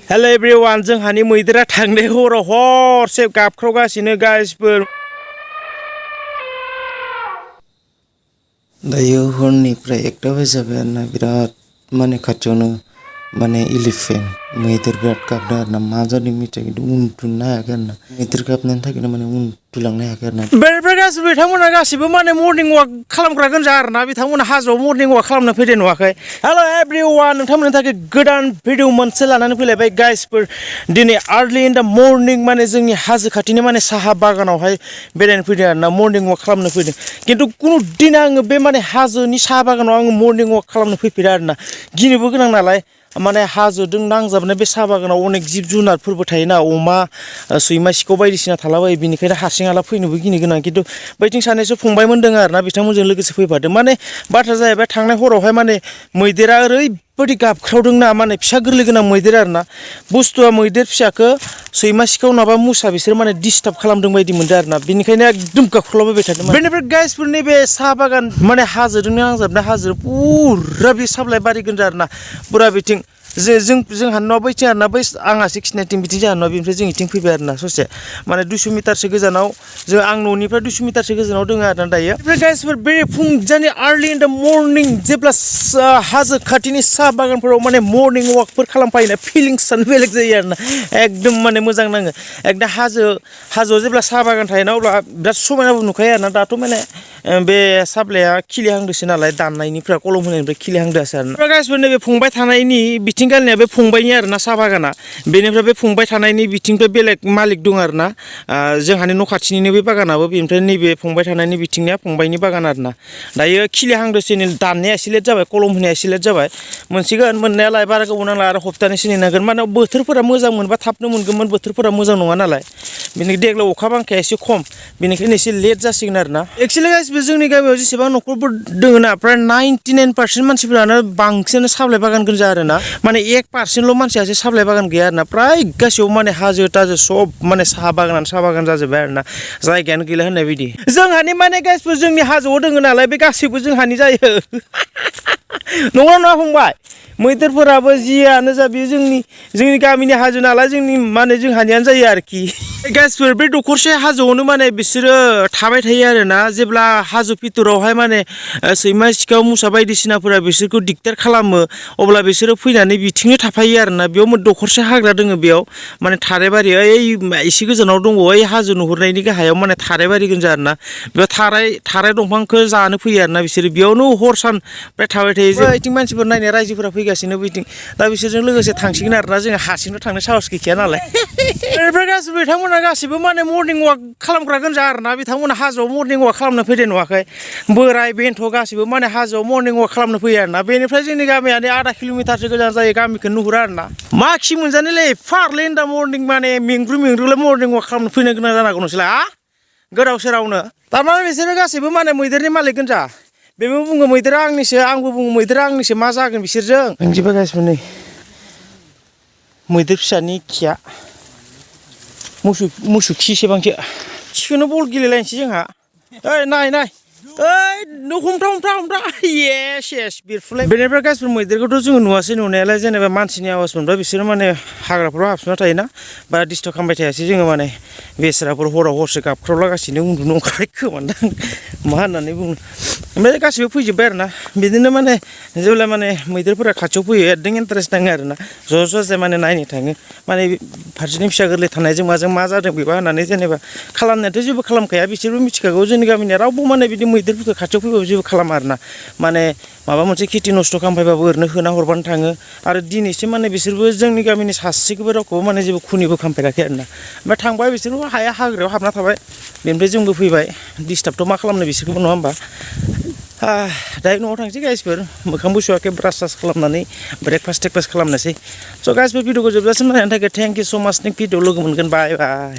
Hello everyone, जोंहानि मैदेरा थांनाय हराव हरसे गाबख्रावगासिनो गाइसफोर। दायो हरनिफ्राय एकटा जाबाय आरोना बिराद माने खाथियावनो माने इलिफेन्ट मैदेर बिराद गाबदों आरोना मा जादों मिथिया खिन्थु उन्दुनो हायाखै आरोना मैदेर गाबनायनि थाखायनो माने उन्दुलांनो हायाखै आरोना। बेनिफ्राय गासिबो बिथांमोना गासिबो माने मर्निं वाक खालामग्रा गोजा आरोना बिथांमोना हाजोआव मर्निं वाक खालामनो फैदों नुवाखै। हेलो एभ्रिवान, नोंथांमोननि थाखाय गोदान भिडिअ मोनसे लानानै फैलायबाय गाइसफोर। दिनै आर्लि इन द मर्निं माने जोंनि हाजो खाथिनि माने साहा बागानावहाय बेरायनो फैदों आरोना मर्निं वाक खालामनो फैदों। खिन्थु कुनु दिन आङो बे माने हाजोनि साहा बागानाव आङो मर्निं वाक खालामनो फैफेरा आरोना गिनोबो गोनां नालाय। माने हाजोजों नांजाबनाय बे साहा बागानाव अनेक जिब जुनारफोरबो थायोना अमा सैमा सिखाव बायदिसिना थालाबायो बिनिखायनो हारसिं हाला फैनोबो गिनो गोनां। खिन्थु बैथिं सानैसो फंबायमोन दङ आरोना बिथांमोनजों लोगोसे फैफादों। माने बाथ्रा जाहैबाय थांनाय हरावहाय माने मैदेरा ओरैबायदि गाबख्रावदोंना माने फिसा गोरलै गोनां मैदेर आरोना बुस्थुआ मैदेर फिसाखौ सैमा सिखाव नङाबा मुसा बिसोर माने डिस्टार्ब खालामदों बायदि मोनदों आरोना बिनिखायनो एकदम गाबख्रावलाबाय थादों। बेनिफ्राय गाइसफोर नैबे साहा बागान माने हाजोजोंनो नांजाबनाय हाजो पुरा बे साप्लाय बारिगोन आरोना पुरा बिथिं जोंहा न' बैथिं आरोना बै आंहासो खिनायथिं बिथिं जोंहा न' बिनिफ्राय जों इथिं फैबाय आरोना ससे माने 200 मिटारसो गोजानाव जों आं न'निफ्राय 200 मिटारसो गोजानाव दङ आरोना दायो। ओमफ्राय गाइसफोर बे फुंजानि आर्लि इन द मर्निं जेब्ला हाजो खाथिनि साहा बागानफोराव माने मर्निं वाकफोर खालामफायोना फिलिंसानो बेलेग जायो आरोना एकदम माने मोजां नाङो। एकदम हाजोआव जेब्ला साहा बागान थायोना अब्ला बिराद समायनाबो नुखायो आरोना दाथ' माने बे साप्लाया खिलिहांदोंसो नालाय दाननायनिफ्राय कलम होनायनिफ्राय खिलिहांदोंसो आरोना। ओमफ्राय गाइसफोर नैबे फंबाय थानायनि बिथिंगालनिया बे फंबायनि आरोना साहा बागाना बेनिफ्राय बे फंबाय थानायनि बिथिंनिफ्राय बेलेग मालिक दं आरोना जोंहानि न' खाथिनिनो बे बागानाबो बेनिफ्राय नैबे फंबाय थानायनि बिथिंनिया फंबायनि बागान आरोना दायो खिलिहांदोंसो दाननाया एसे लेट जाबाय कलम होनाया एसे लेट जाबाय मोनसिगोन मोननायालाय बारा गोबाव नांला आरो हप्तानैसो नेनांगोन माने बोथोरफोरा मोजां मोनबा थाबनो मोनगौमोन बोथोरफोरा मोजां नङा नालाय बेनिखायनो देग्लाय अखा बांखाया एसे खम बेनिखायनो एसे लेट जासिगोन आरोना। एक्सुवेलि गाइसबो जोंनि गामियाव जेसेबां न'खरफोर दङ ना प्राय 99% मानसिफोरानो बांसिनानो साप्लाय बागान गोजा आरोना माने 1%ल' मानसियासो साप्लाय बागान गैया आरोना प्राय गासैयाव माने हाजो ताजो सब माने साहा बागान जाजोब्बाय आरोना जायगायानो गैला होननाय बायदि। जोंहानि माने गाइसफोर जोंनि हाजोआव दङ नालाय बे गासैबो जोंहानि जायो नंगौना नङा फंबाय? मैदेरफोराबो जियानो जा बेयो जोंनि गामिनि हाजो नालाय जोंनि माने जोंहानियानो जायो आरोखि। गाइसफोर बे दखरसे हाजोआवनो माने बिसोरो थाबाय थायो आरोना जेब्ला हाजो भितरावहाय माने सैमा सिखाव मुसा बायदिसिनाफोरा बिसोरखौ दिगदार खालामो अब्ला बिसोरो फैनानै बिथिंनो थाफायो आरोना बेयाव दखरसे हाग्रा दोङो बेयाव माने थारायबारि एसे गोजानाव दङ ओइ हाजो नुहुरनायनि गाहायाव माने थारायबारि गोजा आरोना बेयाव थाराय दंफांखौ जानो फैयो आरोना बिसोरो बेयावनो हर सान ओमफ्राय थाबाय थायो। बैथिं मानसिफोर नायनो रायजोफोरा फैगासिनो बैथिं दा बिसोरजों लोगोसे थांसिगोन आरोना जोङो हारसिंथ' थांनो साहस गैखाया नालाय। बेनिफ्राय गासिबो बिथांमोना गासिबो माने मर्निं वाक खालामग्रा गोजा आरोना बिथांमोना हाजोआव मर्निं वाक खालामनो फैदों नुवाखै बोराय बेन्थ' गासिबो माने हाजोआव मर्निं वाक खालामनो फैयो आरोना बेनिफ्राय जोंनि गामियानो आधा किल'मिटारसो गोजान जायो गामिखौ नुहुरा आरोना मा खि मोनजानोलै फारलै इन दा मर्निं माने मेंग्रुलाय मर्निं वाक खालामनो फैनो गोनां जानांगौ नोंसोरलाय गोदाव सोरावनो थारमाने बिसोरो गासैबो माने मैदेरनि मालिक गोजा बेबो बुङो मैदेरा आंनिसो आंबो बुङो मैदेरा आंनिसो मा जागोन बिसोरजों बिदिबा गासिबो नै मैदेर फिसानि खिया मोसौ खिसेबांसो खिखौनो बल गेलेलायनोसै जोंहा ओइ नाय ओइ नों हमथा येस बिरफुलाय। बेनिफ्राय गासिबो मैदेरखौथ' जोङो नुवासै नुनायालाय जेनेबा मानसिनि आवाज मोनबा बिसोरो माने हाग्राफोराव हाबसोना थायोना बा डिस्टार्ब खालामबाय थायासै जोङो माने बेसराफोर हराव हरसे गाबख्रावलागासिनो उन्दुनो ओंखारबाय खोमादां मा होननानै बुङो। ओमफ्राय गासिबो फैजोब्बाय आरोना बिदिनो माने जेब्ला माने मैदेरफोरा खाथियाव फैयो एकदम इन्टारेस्ट नाङो आरोना ज' माने नायनो थाङो माने फारसेनि फिसा गोरलै थानायजों माजों मा जादों बेबा होननानै जेनेबा खालामनायाथ' जेबो खालामखाया बिसोरबो मिथिखागौ जोंनि गामिनिया रावबो माने बिदि मैदेरफोरखौ खाथियाव फैबाबो जेबो खालामा आरोना माने माबा मोनसे खेथि नस्थ' खालामफैबाबो ओरैनो होना हरबानो थाङो आरो दिनैसिम माने बिसोरबो जोंनि गामिनि सासेखौबो रावखौबो माने जेबो खुनिबो खालामफेराखै आरोना ओमफ्राय थांबाय बिसोरबो हाग्रायाव हाबना थाबाय बेनिफ्राय जोंबो फैबाय डिस्टार्बथ' मा खालामनो बिसोरखौबो नङा होमबा। दायो न'आव थांसै गाइसफोर मोखां बुसुवाखै ब्रास खालामनानै ब्रेकफास्ट खालामनोसै स' गाइसफोर भिडिअखौ जोबजासिम नायनायनि थाखाय थेंक इउ स' माच नेक्स्ट भिडिअ लोगो मोनगोन बाय बाय।